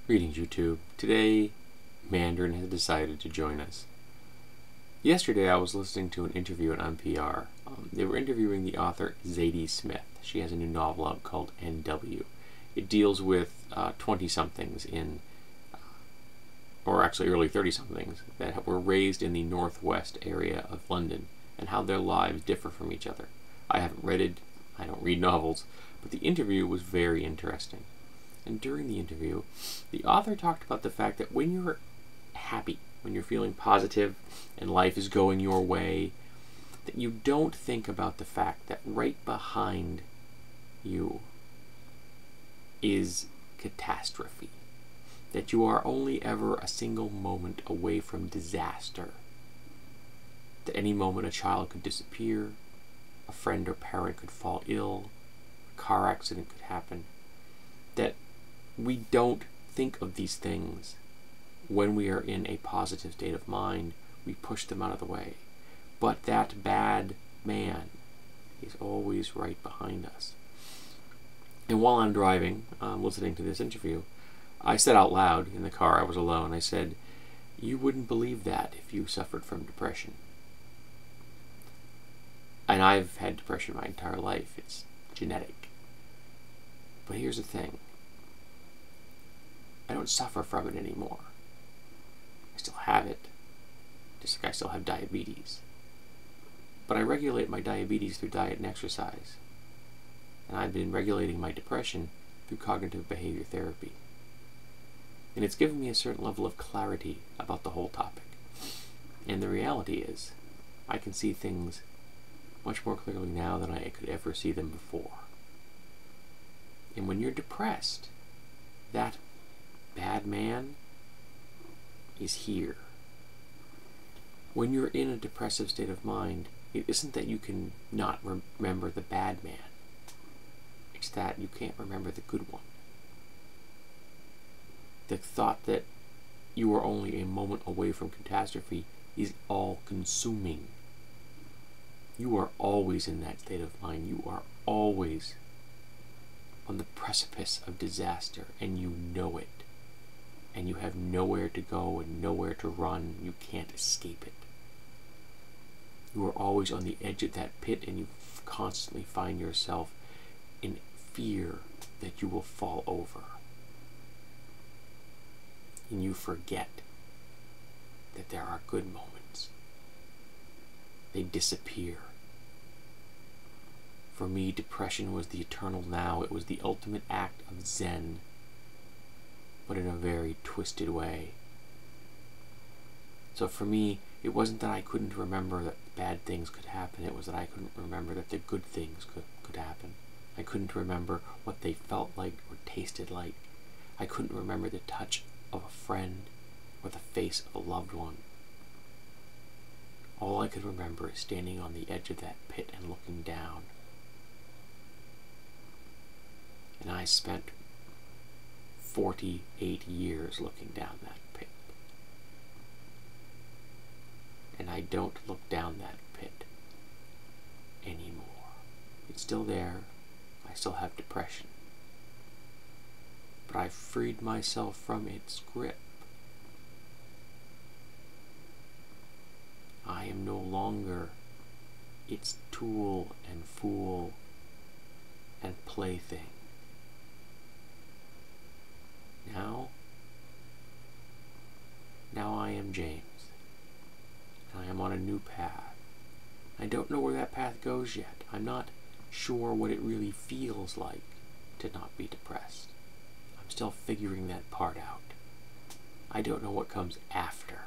Greetings, YouTube. Today, Mandarin has decided to join us. Yesterday, I was listening to an interview on NPR. They were interviewing the author Zadie Smith. She has a new novel out called NW. It deals with 20-somethings or actually early 30-somethings, that were raised in the northwest area of London and how their lives differ from each other. I don't read novels, but the interview was very interesting. And during the interview, the author talked about the fact that when you're happy, when you're feeling positive and life is going your way, that you don't think about the fact that right behind you is catastrophe. That you are only ever a single moment away from disaster. That any moment a child could disappear, a friend or parent could fall ill, a car accident could happen. That we don't think of these things when we are in a positive state of mind. We push them out of the way. But that bad man is always right behind us. And while I'm driving, listening to this interview, I said out loud in the car, I was alone, I said, "You wouldn't believe that if you suffered from depression." And I've had depression my entire life. It's genetic. But here's the thing. I don't suffer from it anymore. I still have it, just like I still have diabetes. But I regulate my diabetes through diet and exercise. And I've been regulating my depression through cognitive behavior therapy. And it's given me a certain level of clarity about the whole topic. And the reality is, I can see things much more clearly now than I could ever see them before. And when you're depressed, that bad man is here. When you're in a depressive state of mind, it isn't that you can not remember the bad man. It's that you can't remember the good one. The thought that you are only a moment away from catastrophe is all-consuming. You are always in that state of mind. You are always on the precipice of disaster, and you know it. And you have nowhere to go and nowhere to run. You can't escape it. You are always on the edge of that pit, and you constantly find yourself in fear that you will fall over. And you forget that there are good moments. They disappear. For me, depression was the eternal now. It was the ultimate act of Zen, but in a very twisted way. So for me, it wasn't that I couldn't remember that bad things could happen. It was that I couldn't remember that the good things could happen. I couldn't remember what they felt like or tasted like. I couldn't remember the touch of a friend or the face of a loved one. All I could remember is standing on the edge of that pit and looking down. And I spent 48 years looking down that pit. And I don't look down that pit anymore. It's still there. I still have depression. But I've freed myself from its grip. I am no longer its tool and fool and plaything. Now I am James, and I am on a new path. I don't know where that path goes yet. I'm not sure what it really feels like to not be depressed. I'm still figuring that part out. I don't know what comes after,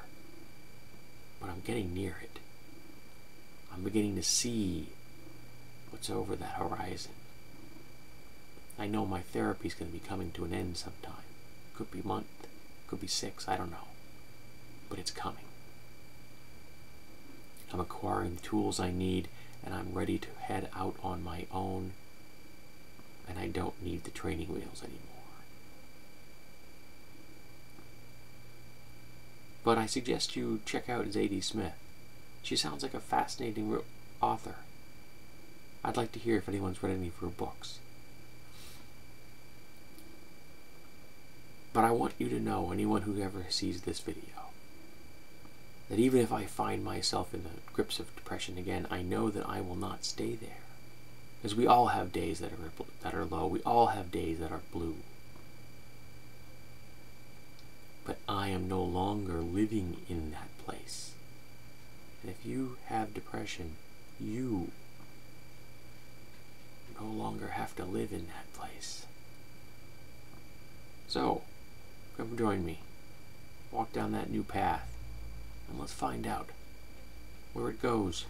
but I'm getting near it. I'm beginning to see what's over that horizon. I know my therapy is going to be coming to an end sometime. Could be a month, could be 6, I don't know. But it's coming. I'm acquiring the tools I need, and I'm ready to head out on my own, and I don't need the training wheels anymore. But I suggest you check out Zadie Smith. She sounds like a fascinating author. I'd like to hear if anyone's read any of her books. But I want you to know, anyone who ever sees this video, that even if I find myself in the grips of depression again, I know that I will not stay there. Because we all have days that are low. We all have days that are blue. But I am no longer living in that place. And if you have depression, you no longer have to live in that place. So, come join me. Walk down that new path, and let's find out where it goes.